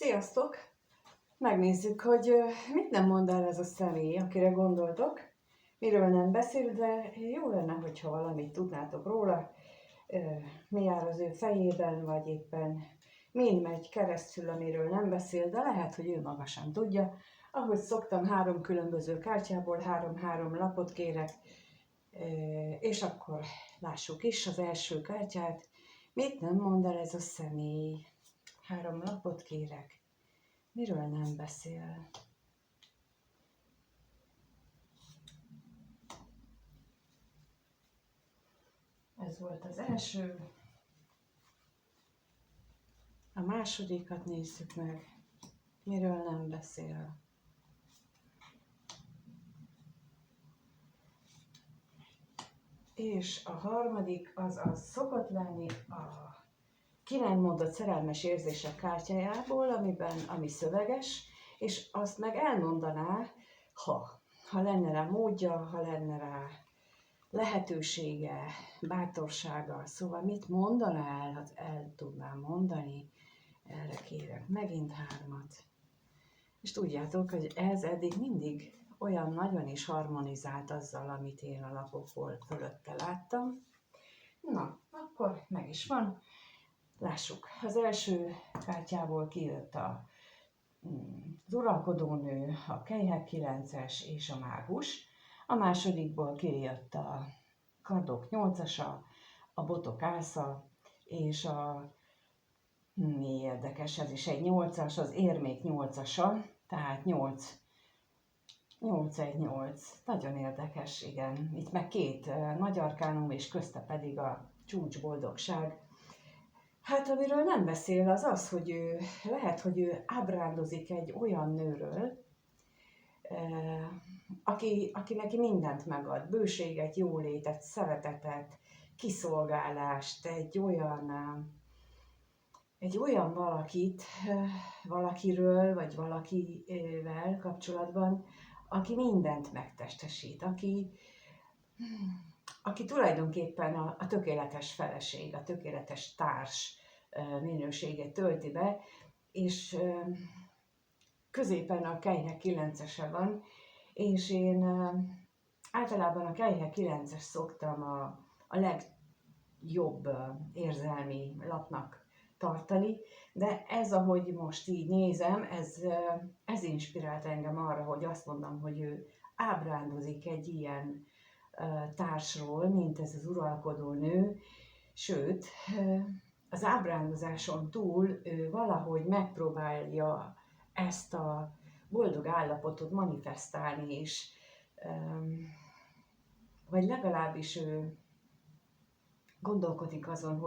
Sziasztok! Megnézzük, hogy mit nem mond el ez a személy, akire gondoltok, miről nem beszél, de jó lenne, hogyha valamit tudnátok róla, mi jár az ő fejében, vagy éppen mind megy keresztül, amiről nem beszél, de lehet, hogy ő maga sem tudja. Ahogy szoktam, 3 különböző kártyából 3 lapot kérek, és akkor lássuk is az első kártyát. Mit nem mond el ez a személy? 3 lapot kérek. Miről nem beszél? Ez volt az első. A másodikat nézzük meg. Miről nem beszél? És a harmadik az szokott lenni a ki nem mondott szerelmes érzések kártyájából, ami szöveges, és azt meg elmondaná, ha lenne rá módja, ha lenne rá lehetősége, bátorsága. Szóval mit mondaná el, ha el tudnám mondani? Erre kérek megint 3. És tudjátok, hogy ez eddig mindig olyan nagyon is harmonizált azzal, amit én a lapokból fölötte láttam. Na, akkor meg is van. Lássuk, az első kártyából kijött az uralkodónő, a kelyhek 9-es és a mágus. A másodikból kijött a kardok 8-asa, a botok ásza, és mi érdekes, ez is egy 8-as, az érmék 8-asa, tehát 8, 818. Nagyon érdekes, igen. Itt meg 2 nagy arkánum, és közte pedig a csúcsboldogság. Hát amiről nem beszél, az az, hogy lehet, hogy ő ábrándozik egy olyan nőről, aki neki mindent megad, bőséget, jólétet, szeretetet, kiszolgálást, egy olyan valakiről, vagy valakivel kapcsolatban, aki mindent megtestesít, aki tulajdonképpen a tökéletes feleség, a tökéletes társ minőségét tölti be, és középen a kelyhek 9-ese van, és én általában a kelyhek 9-es szoktam a legjobb érzelmi lapnak tartani, de ez, ahogy most így nézem, ez inspirált engem arra, hogy azt mondom, hogy ő ábrándozik egy ilyen társról, mint ez az uralkodó nő, sőt, az ábrándozáson túl ő valahogy megpróbálja ezt a boldog állapotot manifestálni is, vagy legalábbis ő gondolkodik azon,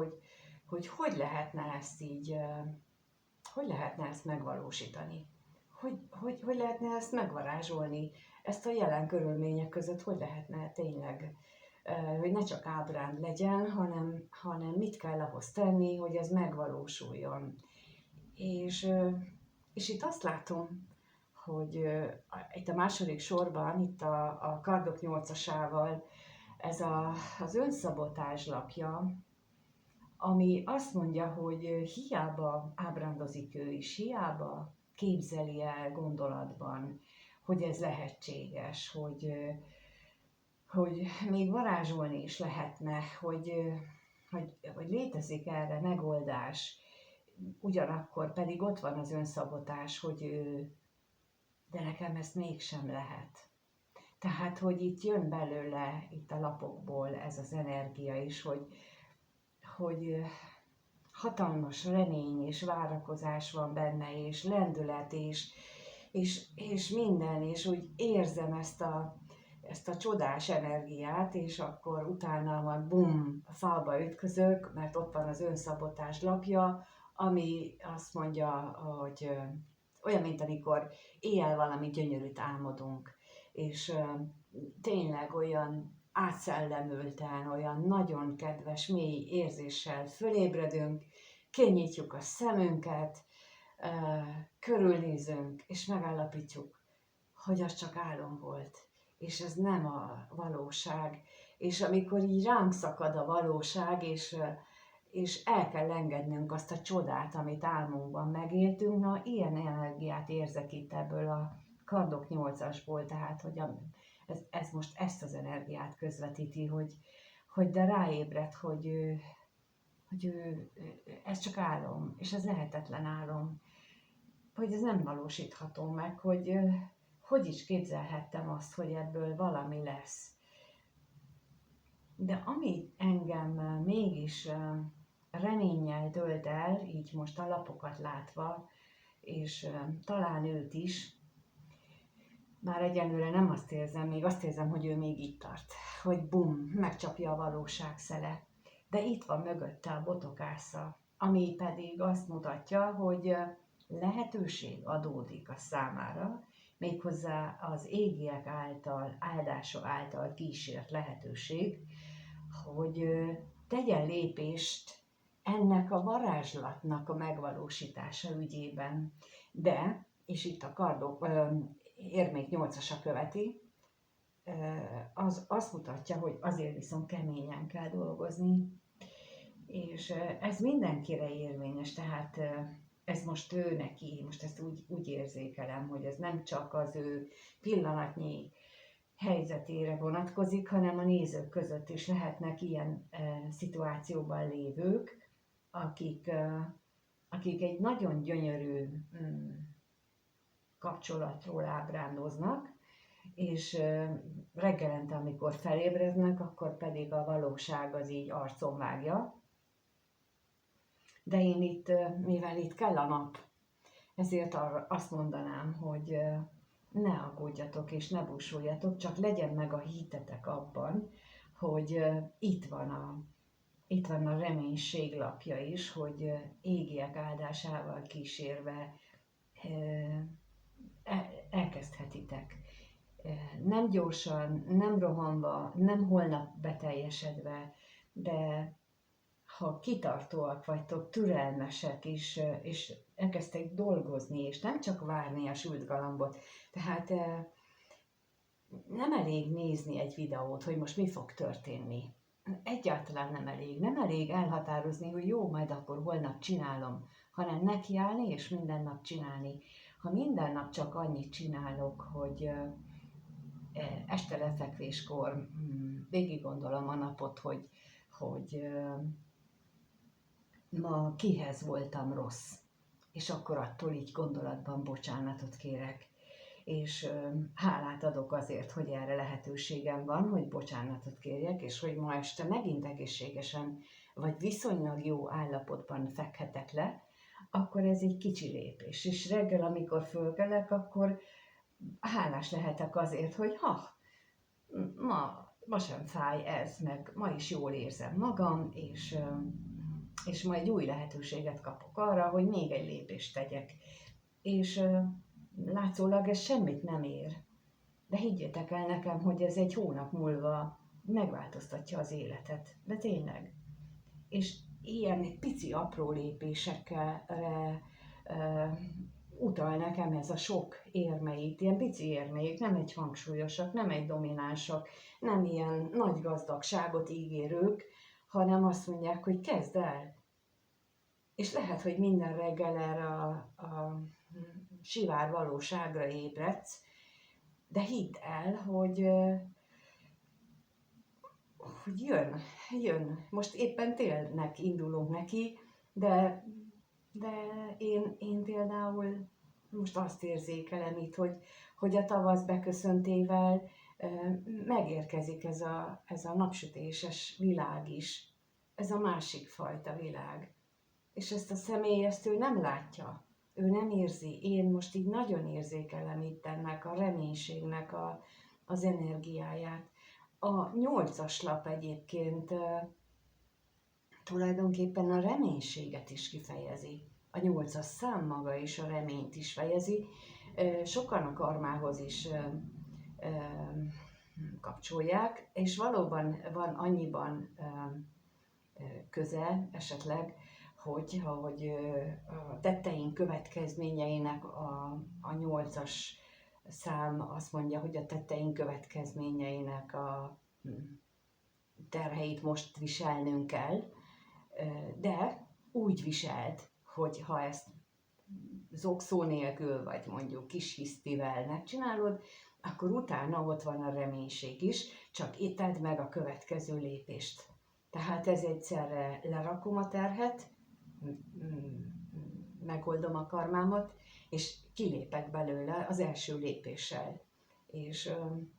hogy lehetne ezt így, hogy lehetne ezt megvalósítani, hogy lehetne ezt megvarázsolni, ezt a jelen körülmények között, hogy lehetne tényleg, hogy ne csak ábránd legyen, hanem mit kell ahhoz tenni, hogy ez megvalósuljon. És itt azt látom, hogy itt a második sorban, itt a kardok 8-asával, ez az önszabotázs lapja, ami azt mondja, hogy hiába ábrándozik ő is, hiába képzeli el gondolatban, hogy ez lehetséges, hogy még varázsolni is lehetne, hogy létezik erre megoldás, ugyanakkor pedig ott van az önszabotás, de nekem ezt mégsem lehet. Tehát, hogy itt jön belőle, itt a lapokból ez az energia is, hogy hatalmas remény és várakozás van benne, és lendület, és minden, és úgy érzem ezt a csodás energiát, és akkor utána majd bum, a falba ütközök, mert ott van az önszabotás lapja, ami azt mondja, hogy olyan, mint amikor éjjel valami gyönyörűt álmodunk, és tényleg olyan átszellemülten, olyan nagyon kedves, mély érzéssel fölébredünk, kinyitjuk a szemünket, körülnézünk, és megállapítjuk, hogy az csak álom volt, és ez nem a valóság. És amikor így ránk szakad a valóság, és el kell engednünk azt a csodát, amit álmunkban megéltünk. Na, ilyen energiát érzek itt ebből a kardok 8-asból, tehát hogy ez most ezt az energiát közvetíti, hogy de ráébred, hogy ez csak álom, és ez lehetetlen álom, hogy ez nem valósítható meg, hogy is képzelhettem azt, hogy ebből valami lesz. De ami engem mégis reménnyel tölt el, így most a lapokat látva, és talán őt is, már egyelőre nem azt érzem, még azt érzem, hogy ő még itt tart, hogy bum, megcsapja a valóság szele. De itt van mögötte a botokásza, ami pedig azt mutatja, hogy lehetőség adódik a számára, méghozzá az égiek által, áldása által kísért lehetőség, hogy tegyen lépést ennek a varázslatnak a megvalósítása ügyében. De, és itt a kardok, érmék 8-asa követi, az azt mutatja, hogy azért viszont keményen kell dolgozni, és ez mindenkire érvényes, tehát ez most ő neki, most ezt úgy érzékelem, hogy ez nem csak az ő pillanatnyi helyzetére vonatkozik, hanem a nézők között is lehetnek ilyen szituációban lévők, akik egy nagyon gyönyörű kapcsolatról ábrándoznak, és reggelente, amikor felébrednek, akkor pedig a valóság az így arcon vágja. De én itt, mivel itt kell a nap, ezért azt mondanám, hogy ne aggódjatok és ne búsuljatok, csak legyen meg a hitetek abban, hogy itt van a reménység lapja is, hogy égiek áldásával kísérve elkezdhetitek. Nem gyorsan, nem rohanva, nem holnap beteljesedve, de ha kitartóak vagytok, türelmesek is, és elkezdtek dolgozni, és nem csak várni a sült galambot. Tehát nem elég nézni egy videót, hogy most mi fog történni. Egyáltalán nem elég. Nem elég elhatározni, hogy jó, majd akkor holnap csinálom, hanem nekiállni és minden nap csinálni. Ha minden nap csak annyit csinálok, hogy este lefekvéskor végig gondolom a napot, hogy ma kihez voltam rossz, és akkor attól így gondolatban bocsánatot kérek, és hálát adok azért, hogy erre lehetőségem van, hogy bocsánatot kérjek, és hogy ma este megint egészségesen, vagy viszonylag jó állapotban fekhetek le, akkor ez egy kicsi lépés. És reggel, amikor fölkelek, akkor hálás lehetek azért, hogy ma sem fáj ez, meg ma is jól érzem magam, és ma egy új lehetőséget kapok arra, hogy még egy lépést tegyek. És látszólag ez semmit nem ér. De higgyétek el nekem, hogy ez egy hónap múlva megváltoztatja az életet. De tényleg. És ilyen pici apró lépésekkel utal nekem ez a sok érmeit, ilyen pici érmék, nem egy hangsúlyosak, nem egy dominánsak, nem ilyen nagy gazdagságot ígérők, hanem azt mondják, hogy kezd el. És lehet, hogy minden reggel erre a sivár valóságra ébredsz, de hidd el, hogy jön. Most éppen télnek indulunk neki, de én például most azt érzékelem itt, hogy a tavasz beköszöntével megérkezik ez a napsütéses világ is, ez a másik fajta világ. És ezt a személy, ezt ő nem látja, ő nem érzi. Én most így nagyon érzékelem itt ennek a reménységnek az energiáját. A 8-as lap egyébként tulajdonképpen a reménységet is kifejezi. A 8-as szám maga is a reményt is fejezi. Sokan a karmához is kapcsolják, és valóban van annyiban köze esetleg, hogy a tetteink következményeinek a 8-as szám azt mondja, hogy a tetteink következményeinek a terheit most viselnünk kell, de úgy viselt, hogy ha ezt zokszó nélkül, vagy mondjuk kis hisztivel megcsinálod, akkor utána ott van a reménység is, csak itt tedd meg a következő lépést. Tehát ez egyszerre lerakom a terhet, megoldom a karmámat, és kilépek belőle az első lépéssel.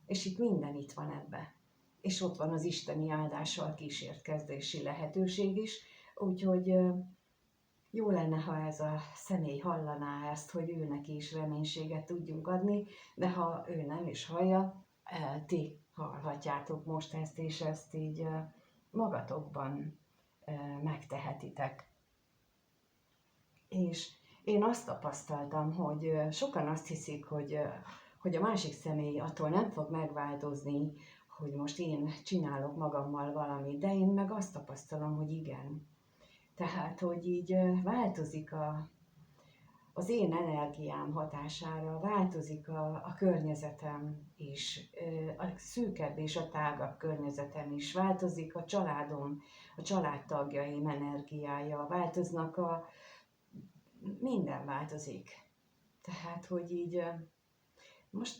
És itt minden itt van ebbe. És ott van az isteni áldással kísért kezdési lehetőség is, úgyhogy jó lenne, ha ez a személy hallaná ezt, hogy ő neki is reménységet tudjunk adni, de ha ő nem is hallja, ti hallhatjátok most ezt, és ezt így magatokban megtehetitek. És én azt tapasztaltam, hogy sokan azt hiszik, hogy a másik személy attól nem fog megváltozni, hogy most én csinálok magammal valamit, de én meg azt tapasztalom, hogy igen. Tehát, hogy így változik az én energiám hatására, változik a környezetem is, a szűkebb és a tágabb környezetem is, változik a családom, a családtagjaim energiája, változnak minden változik. Tehát, hogy így most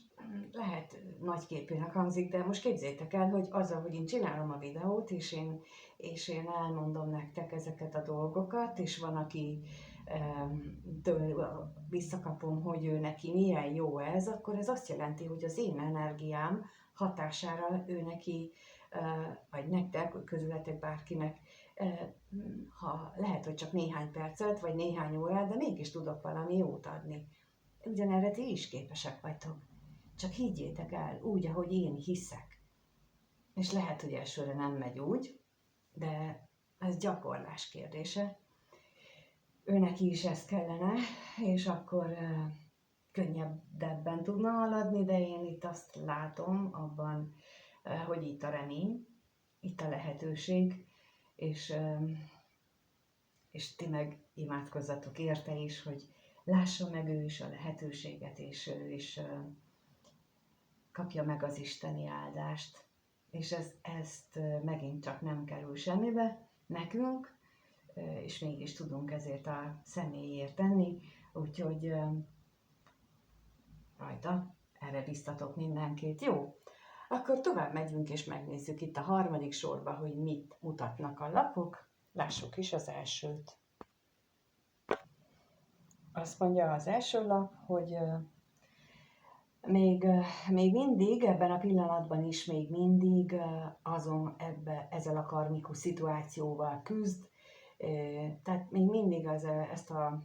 lehet nagyképűnek hangzik, de most képzeljétek el, hogy azzal, hogy én csinálom a videót, és én elmondom nektek ezeket a dolgokat, és van, aki visszakapom, hogy ő neki milyen jó ez, akkor ez azt jelenti, hogy az én energiám hatására ő neki, vagy nektek, közületek bárkinek, ha lehet, hogy csak néhány percet, vagy néhány órát, de mégis tudok valami jót adni. Ugyanerre ti is képesek vagytok. Csak higgyétek el, úgy, ahogy én hiszek. És lehet, hogy elsőre nem megy úgy, de ez gyakorlás kérdése. Őneki is ez kellene, és akkor könnyebben tudna haladni, de én itt azt látom abban, hogy itt a remény, itt a lehetőség, és ti meg imádkozzatok érte is, hogy lássa meg ő is a lehetőséget, és ő is kapja meg az isteni áldást. És ezt megint csak nem kerül semmibe nekünk, és mégis tudunk ezért a személyért tenni, úgyhogy rajta erre biztatok mindenkit. Jó, akkor tovább megyünk és megnézzük itt a harmadik sorba, hogy mit mutatnak a lapok. Lássuk is az elsőt. Azt mondja az első lap, hogy még mindig, ebben a pillanatban is még mindig ezzel a karmikus szituációval küzd, tehát még mindig ezt a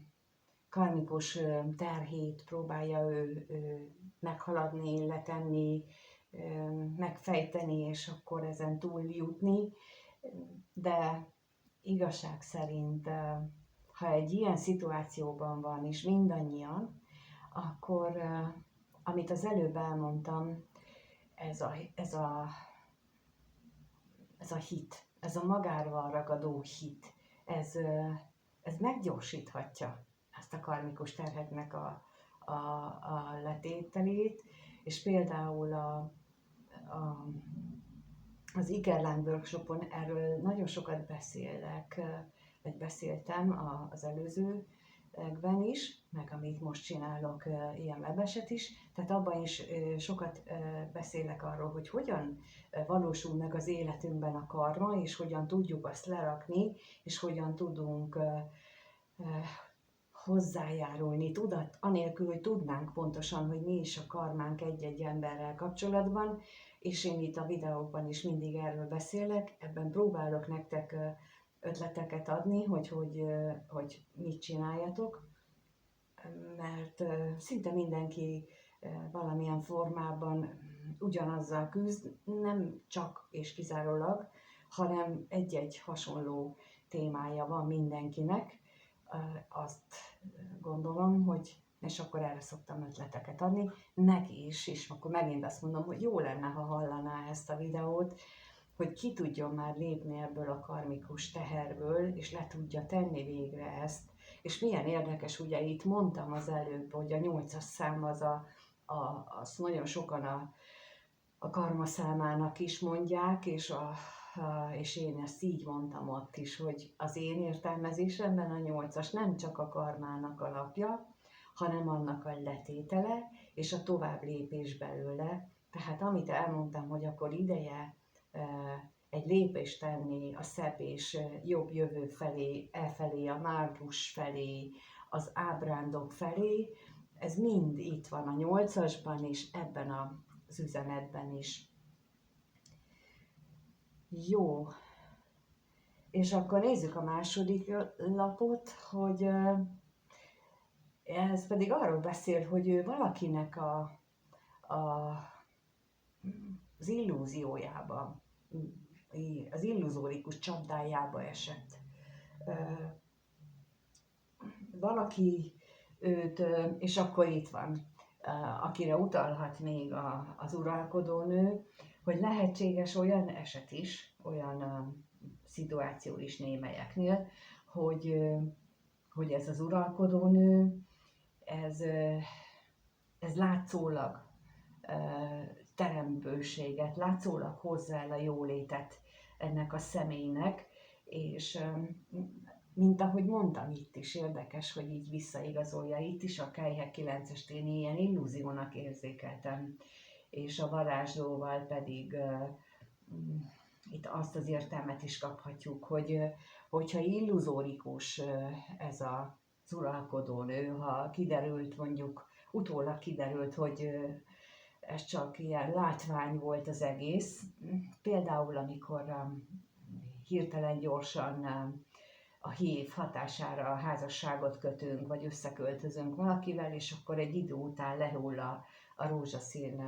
karmikus terhét próbálja ő meghaladni, letenni, megfejteni, és akkor ezen túl jutni, de igazság szerint, ha egy ilyen szituációban van, és mindannyian, akkor, amit az előbb elmondtam, ez a hit, ez a magára ragadó hit, ez meggyorsíthatja ezt a karmikus terheknek a letételét, és például az Ikerláng workshopon erről nagyon sokat beszéltem az előzőekben is, meg amit most csinálok, ilyen webeset is, tehát abban is sokat beszélek arról, hogy hogyan valósul meg az életünkben a karma, és hogyan tudjuk azt lerakni, és hogyan tudunk hozzájárulni, anélkül, hogy tudnánk pontosan, hogy mi is a karmánk egy-egy emberrel kapcsolatban, és én itt a videókban is mindig erről beszélek, ebben próbálok nektek ötleteket adni, hogy mit csináljatok, mert szinte mindenki valamilyen formában ugyanazzal küzd, nem csak és kizárólag, hanem egy-egy hasonló témája van mindenkinek. Azt gondolom, hogy, és akkor erre szoktam ötleteket adni, neki is, és akkor megint azt mondom, hogy jó lenne, ha hallaná ezt a videót, hogy ki tudjon már lépni ebből a karmikus teherből, és le tudja tenni végre ezt. És milyen érdekes, ugye itt mondtam az előbb, hogy a 8-as szám az nagyon sokan a karma számának is mondják, és és én ezt így mondtam ott is, hogy az én értelmezésemben a 8-as nem csak a karmának alapja, hanem annak a letétele és a tovább lépés belőle. Tehát amit elmondtam, hogy akkor ideje egy lépést tenni a szebb és jobb jövő felé, elfelé, a mágus felé, az ábrándok felé, ez mind itt van a 8-asban és ebben az üzenetben is. Jó, és akkor nézzük a második lapot, hogy ez pedig arról beszél, hogy ő valakinek az illúziójába, az illuzórikus csapdájába esett. Valaki őt, és akkor itt van, akire utalhat még az uralkodónő, hogy lehetséges olyan eset is, olyan szituáció is némelyeknél, hogy ez az uralkodónő, ez látszólag terembőséget, látszólag hozzá el a jólétet ennek a személynek, és mint ahogy mondtam, itt is érdekes, hogy így visszaigazolja, itt is a Kejhek 9-est én ilyen illúziónak érzékeltem, és a varázslóval pedig itt azt az értelmet is kaphatjuk, hogyha illuzórikus ez az uralkodónő, ha kiderült mondjuk, utólag kiderült, hogy ez csak ilyen látvány volt az egész, például amikor hirtelen gyorsan a hív hatására a házasságot kötünk, vagy összeköltözünk valakivel, és akkor egy idő után lehull a rózsaszín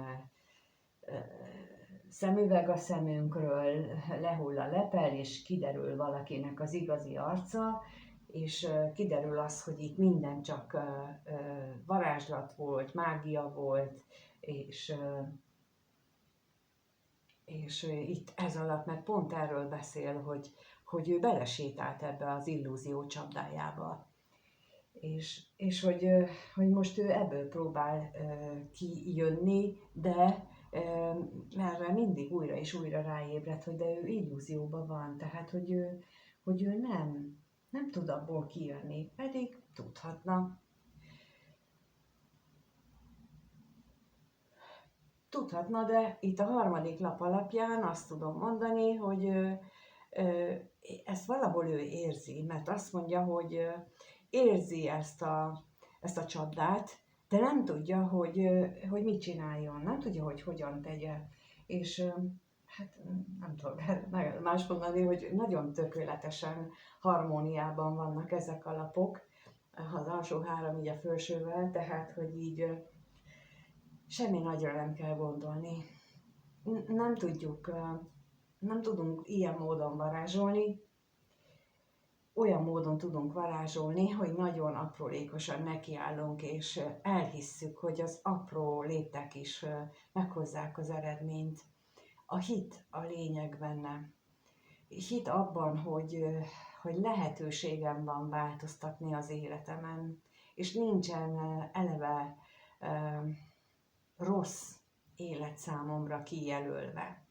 szemüveg a szemünkről, lehull a lepel, és kiderül valakinek az igazi arca, és kiderül az, hogy itt minden csak varázslat volt, mágia volt, és itt ez alatt meg pont erről beszél, hogy ő belesétált ebbe az illúzió csapdájába. És hogy most ő ebből próbál kijönni, de erre mindig újra és újra ráébred, hogy de ő illúzióban van, tehát hogy ő nem tud abból kijönni, pedig tudhatna. Tudhatna, de itt a harmadik lap alapján azt tudom mondani, hogy ezt valahol ő érzi, mert azt mondja, hogy érzi ezt a csapdát, de nem tudja, hogy mit csináljon, nem tudja, hogy hogyan tegye. És hát nem tudok más mondani, hogy nagyon tökéletesen harmóniában vannak ezek a lapok, az alsó három így a felsővel, tehát hogy így semmi nagyra nem kell gondolni. Nem tudunk ilyen módon varázsolni, olyan módon tudunk varázsolni, hogy nagyon aprólékosan nekiállunk, és elhisszük, hogy az apró léptek is meghozzák az eredményt. A hit a lényeg benne. Hit abban, hogy lehetőségem van változtatni az életemen, és nincsen eleve rossz élet számomra kijelölve,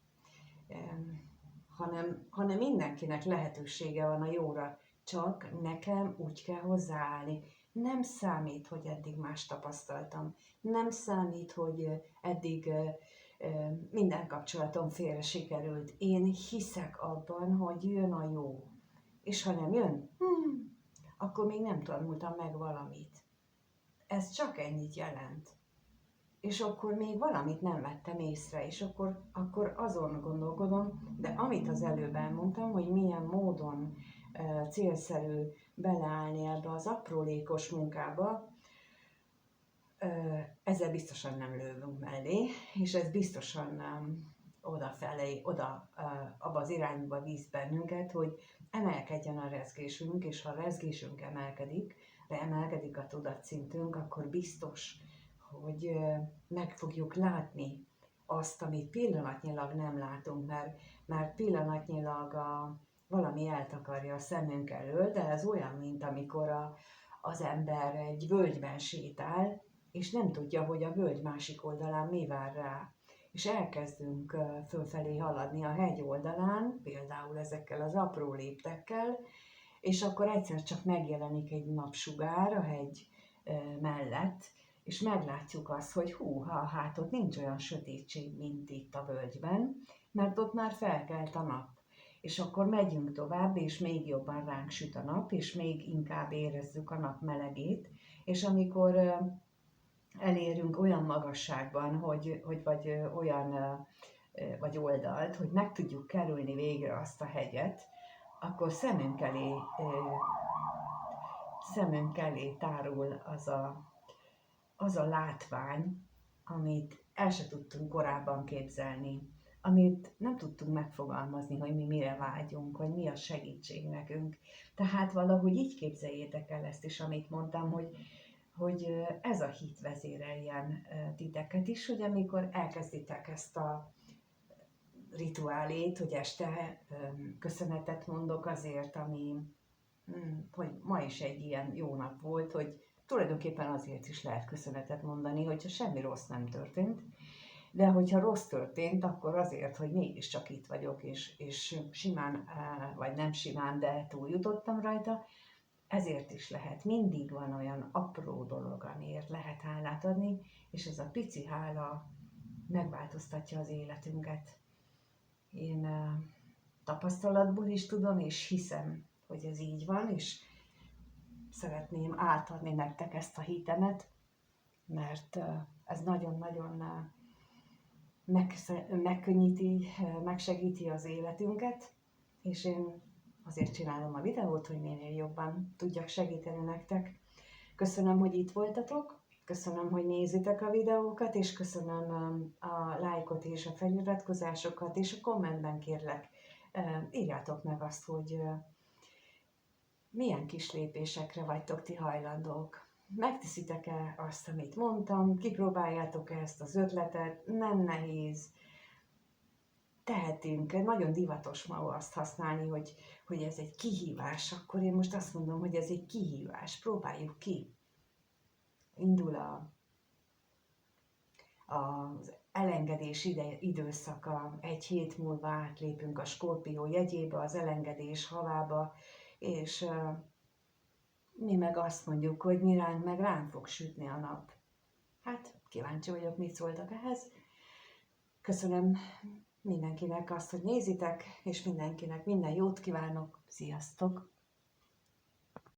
hanem mindenkinek lehetősége van a jóra, csak nekem úgy kell hozzáállni. Nem számít, hogy eddig más tapasztaltam, nem számít, hogy eddig minden kapcsolatom félre sikerült. Én hiszek abban, hogy jön a jó, és ha nem jön, akkor még nem tanultam meg valamit. Ez csak ennyit jelent. És akkor még valamit nem vettem észre, és akkor azon gondolkodom, de amit az előbb elmondtam, hogy milyen módon célszerű beleállni ebbe az aprólékos munkába, ezzel biztosan nem lövünk mellé, és ez biztosan odafelé, abba az irányba víz bennünket, hogy emelkedjen a rezgésünk, és ha a rezgésünk emelkedik a tudatszintünk, akkor biztos, hogy meg fogjuk látni azt, amit pillanatnyilag nem látunk, mert pillanatnyilag valami eltakarja a szemünk elől, de ez olyan, mint amikor az ember egy völgyben sétál, és nem tudja, hogy a völgy másik oldalán mi vár rá. és elkezdünk fölfelé haladni a hegy oldalán, például ezekkel az apró léptekkel, és akkor egyszer csak megjelenik egy napsugár a hegy mellett, és meglátjuk azt, hogy húha, hát ott nincs olyan sötétség, mint itt a völgyben, mert ott már felkelt a nap. És akkor megyünk tovább, és még jobban ránk süt a nap, és még inkább érezzük a nap melegét, és amikor elérünk olyan magasságban, vagy oldalt, hogy meg tudjuk kerülni végre azt a hegyet, akkor szemünk elé tárul az a látvány, amit el se tudtunk korábban képzelni, amit nem tudtunk megfogalmazni, hogy mi mire vágyunk, hogy mi a segítség nekünk. Tehát valahogy így képzeljétek el ezt is, amit mondtam, hogy ez a hit vezéreljen titeket is, hogy amikor elkezditek ezt a rituálét, hogy este köszönetet mondok azért, hogy ma is egy ilyen jó nap volt, hogy tulajdonképpen azért is lehet köszönetet mondani, hogyha semmi rossz nem történt, de hogyha rossz történt, akkor azért, hogy mégiscsak itt vagyok, és simán, vagy nem simán, de túljutottam rajta, ezért is lehet. Mindig van olyan apró dolog, amiért lehet hálát adni, és ez a pici hála megváltoztatja az életünket. Én tapasztalatból is tudom, és hiszem, hogy ez így van, és szeretném átadni nektek ezt a hitemet, mert ez nagyon-nagyon megkönnyíti, megsegíti az életünket, és én azért csinálom a videót, hogy minél jobban tudjak segíteni nektek. Köszönöm, hogy itt voltatok, köszönöm, hogy nézitek a videókat, és köszönöm a lájkot és a feliratkozásokat, és a kommentben kérlek, írjátok meg azt, hogy milyen kis lépésekre vagytok ti hajlandók. Megteszitek-e azt, amit mondtam, kipróbáljátok-e ezt az ötletet, nem nehéz, tehetünk, nagyon divatos ma azt használni, hogy ez egy kihívás, akkor én most azt mondom, hogy ez egy kihívás, próbáljuk ki. Indul az elengedés időszaka, egy hét múlva átlépünk a Skorpió jegyébe, az elengedés havába, és mi meg azt mondjuk, hogy mi ránk fog sütni a nap. Hát kíváncsi vagyok, mit szóltak ehhez. Köszönöm mindenkinek azt, hogy nézitek, és mindenkinek minden jót kívánok. Sziasztok!